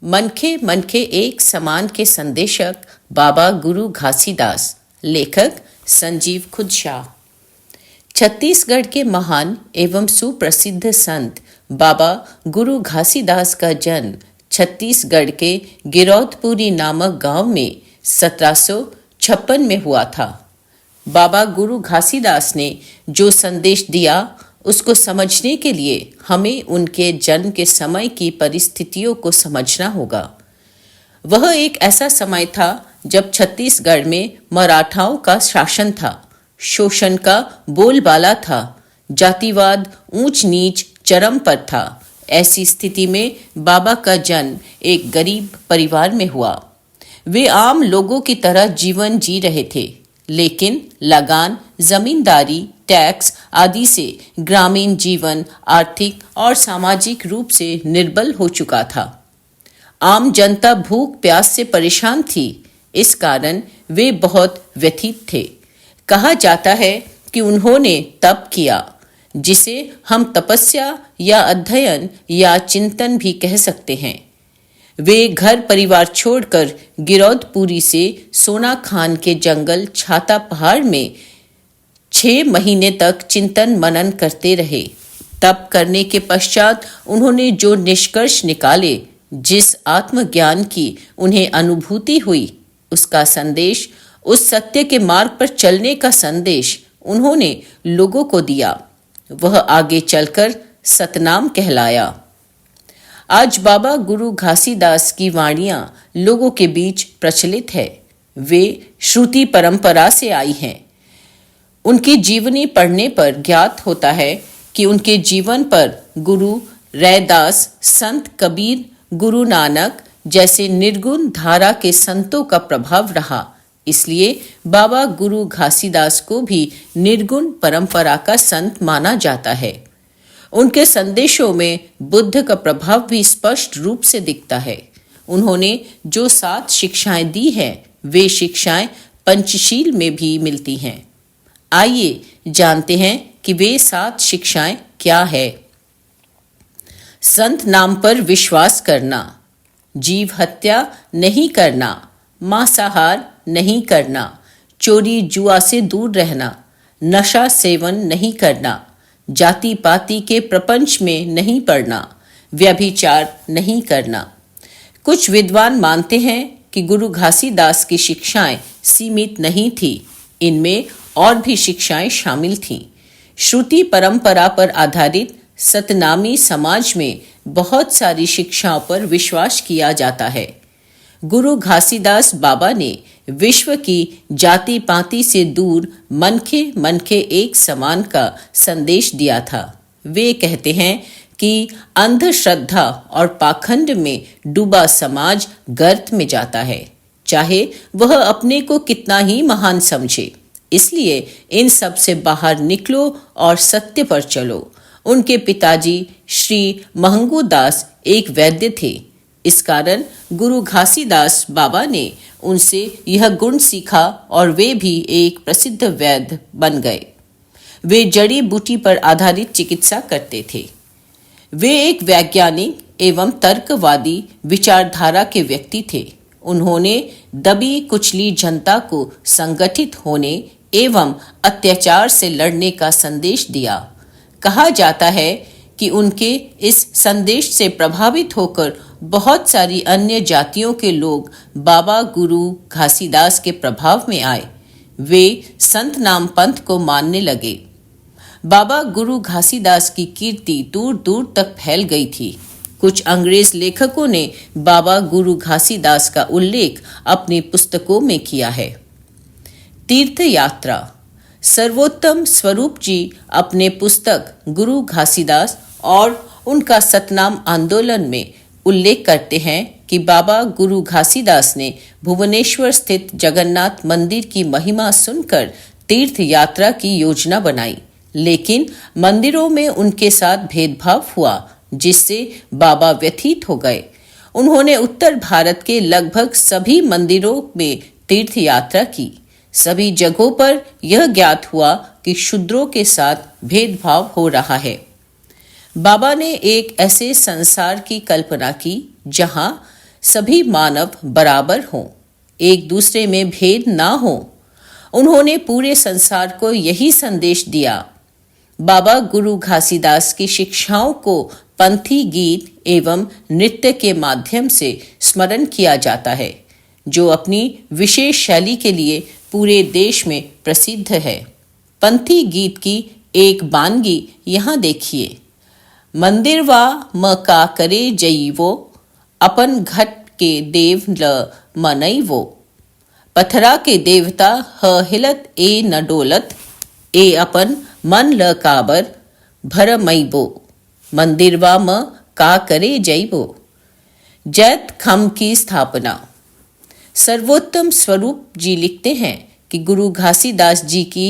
मनखे मनखे एक समान के संदेशक बाबा गुरु घासीदास। लेखक संजीव खुदशाह। छत्तीसगढ़ के महान एवं सुप्रसिद्ध संत बाबा गुरु घासीदास का जन्म छत्तीसगढ़ के गिरौदपुरी नामक गांव में 1756 में हुआ था। बाबा गुरु घासीदास ने जो संदेश दिया उसको समझने के लिए हमें उनके जन्म के समय की परिस्थितियों को समझना होगा। वह एक ऐसा समय था जब छत्तीसगढ़ में मराठाओं का शासन था, शोषण का बोलबाला था, जातिवाद ऊंच नीच चरम पर था। ऐसी स्थिति में बाबा का जन्म एक गरीब परिवार में हुआ। वे आम लोगों की तरह जीवन जी रहे थे, लेकिन लगान, जमींदारी, टैक्स आदि से ग्रामीण जीवन आर्थिक और सामाजिक रूप से निर्बल हो चुका था। आम जनता भूख प्यास से परेशान थी। इस कारण वे बहुत व्यथित थे। कहा जाता है कि उन्होंने तप किया, जिसे हम तपस्या या अध्ययन या चिंतन भी कह सकते हैं। वे घर परिवार छोड़कर गिरौदपुरी से सोनाखान के जंगल छाता पहाड़ में 6 महीने तक चिंतन मनन करते रहे। तप करने के पश्चात उन्होंने जो निष्कर्ष निकाले, जिस आत्मज्ञान की उन्हें अनुभूति हुई, उसका संदेश, उस सत्य के मार्ग पर चलने का संदेश उन्होंने लोगों को दिया। वह आगे चलकर सतनाम कहलाया। आज बाबा गुरु घासीदास की वाणियां लोगों के बीच प्रचलित है। वे श्रुति परंपरा से आई हैं। उनकी जीवनी पढ़ने पर ज्ञात होता है कि उनके जीवन पर गुरु रैदास, संत कबीर, गुरु नानक जैसे निर्गुण धारा के संतों का प्रभाव रहा। इसलिए बाबा गुरु घासीदास को भी निर्गुण परंपरा का संत माना जाता है। उनके संदेशों में बुद्ध का प्रभाव भी स्पष्ट रूप से दिखता है। उन्होंने जो 7 शिक्षाएं दी हैं, वे शिक्षाएं पंचशील में भी मिलती हैं। आइए जानते हैं कि वे 7 शिक्षाएं क्या है। संत नाम पर विश्वास करना, जीव हत्या नहीं करना, मांसाहार नहीं करना, चोरी जुआ से दूर रहना, नशा सेवन नहीं करना, जाति पाति के प्रपंच में नहीं पड़ना, व्यभिचार नहीं करना। कुछ विद्वान मानते हैं कि गुरु घासीदास की शिक्षाएं सीमित नहीं थी, इनमें और भी शिक्षाएं शामिल थीं। श्रुति परंपरा पर आधारित सतनामी समाज में बहुत सारी शिक्षाओं पर विश्वास किया जाता है। गुरु घासीदास बाबा ने विश्व की जाति पाति से दूर मनखे मनखे एक समान का संदेश दिया था। वे कहते हैं कि अंधश्रद्धा और पाखंड में डूबा समाज गर्त में जाता है, चाहे वह अपने को कितना ही महान समझे। इसलिए इन सब से बाहर निकलो और सत्य पर चलो। उनके पिताजी श्री महंगू दास एक वैद्य थे। इस कारण गुरु घासीदास बाबा ने उनसे यह गुण सीखा और वे भी एक प्रसिद्ध वैद्य बन गए। वे जड़ी बूटी पर आधारित चिकित्सा करते थे। वे एक वैज्ञानिक एवं तर्कवादी विचारधारा के व्यक्ति थे। उन्होंने दबी कुचली जनता को संगठित होने एवं अत्याचार से लड़ने का संदेश दिया। कहा जाता है कि उनके इस संदेश से प्रभावित होकर बहुत सारी अन्य जातियों के लोग बाबा गुरु घासीदास के प्रभाव में आए। वे संत नाम पंथ को मानने लगे। बाबा गुरु घासीदास की कीर्ति दूर दूर तक फैल गई थी। कुछ अंग्रेज लेखकों ने बाबा गुरु घासीदास का उल्लेख अपनी पुस्तकों में किया है। तीर्थ यात्रा। सर्वोत्तम स्वरूप जी अपने पुस्तक गुरु घासीदास और उनका सतनाम आंदोलन में उल्लेख करते हैं कि बाबा गुरु घासीदास ने भुवनेश्वर स्थित जगन्नाथ मंदिर की महिमा सुनकर तीर्थ यात्रा की योजना बनाई, लेकिन मंदिरों में उनके साथ भेदभाव हुआ, जिससे बाबा व्यथित हो गए। उन्होंने उत्तर भारत के लगभग सभी मंदिरों में तीर्थ यात्रा की। सभी जगहों पर यह ज्ञात हुआ कि शूद्रों के साथ भेदभाव हो रहा है। बाबा ने एक ऐसे संसार की कल्पना की जहां सभी मानव बराबर हों, एक दूसरे में भेद ना हो। उन्होंने पूरे संसार को यही संदेश दिया। बाबा गुरु घासीदास की शिक्षाओं को पंथी गीत एवं नृत्य के माध्यम से स्मरण किया जाता है, जो अपनी विशेष शैली के लिए पूरे देश में प्रसिद्ध है। पंथी गीत की एक बानगी यहाँ देखिए। मंदिरवा म का करे जईवो, अपन घट के देव ल मनईवो। पथरा के देवता ह हिलत ए न डोलत, ए अपन मन ल काबर भरमईबो। मंदिरवा म का करे जईबो। जैत खम की स्थापना। सर्वोत्तम स्वरूप जी लिखते हैं कि गुरु घासीदास जी की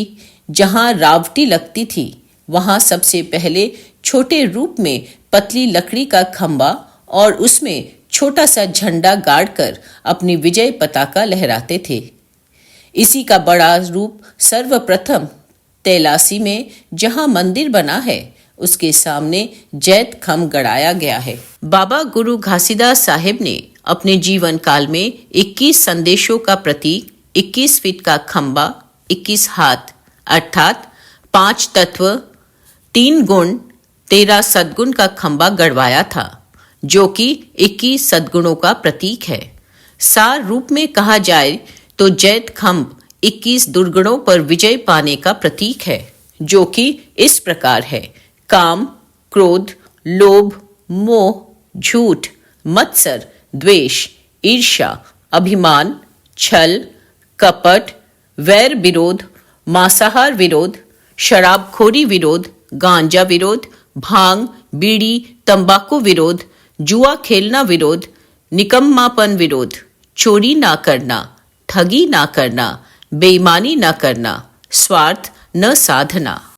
जहाँ रावटी लगती थी, वहाँ सबसे पहले छोटे रूप में पतली लकड़ी का खंबा और उसमें छोटा सा झंडा गाड़कर अपनी विजय पताका लहराते थे। इसी का बड़ा रूप सर्वप्रथम तैलासी में जहाँ मंदिर बना है, उसके सामने जैत खम गड़ाया गया है। बाबा गुरु घासीदास साहिब ने अपने जीवन काल में 21 संदेशों का प्रतीक, 21 फीट का खंबा, 21 हाथ अर्थात 5 तत्व, 3 गुण, 13 सद्गुण का खंबा गड़वाया था, जो कि 21 सद्गुणों का प्रतीक है। सार रूप में कहा जाए तो जैत खंब 21 दुर्गुणों पर विजय पाने का प्रतीक है, जो कि इस प्रकार है: काम, क्रोध, लोभ, मोह, झूठ, मत्सर, द्वेष, ईर्ष्या, अभिमान, छल, कपट, वैर विरोध, मांसाहार विरोध, शराबखोरी विरोध, गांजा विरोध, भांग, बीड़ी, तंबाकू विरोध, जुआ खेलना विरोध, निकम्मापन विरोध, चोरी ना करना, ठगी ना करना, बेईमानी ना करना, स्वार्थ न साधना।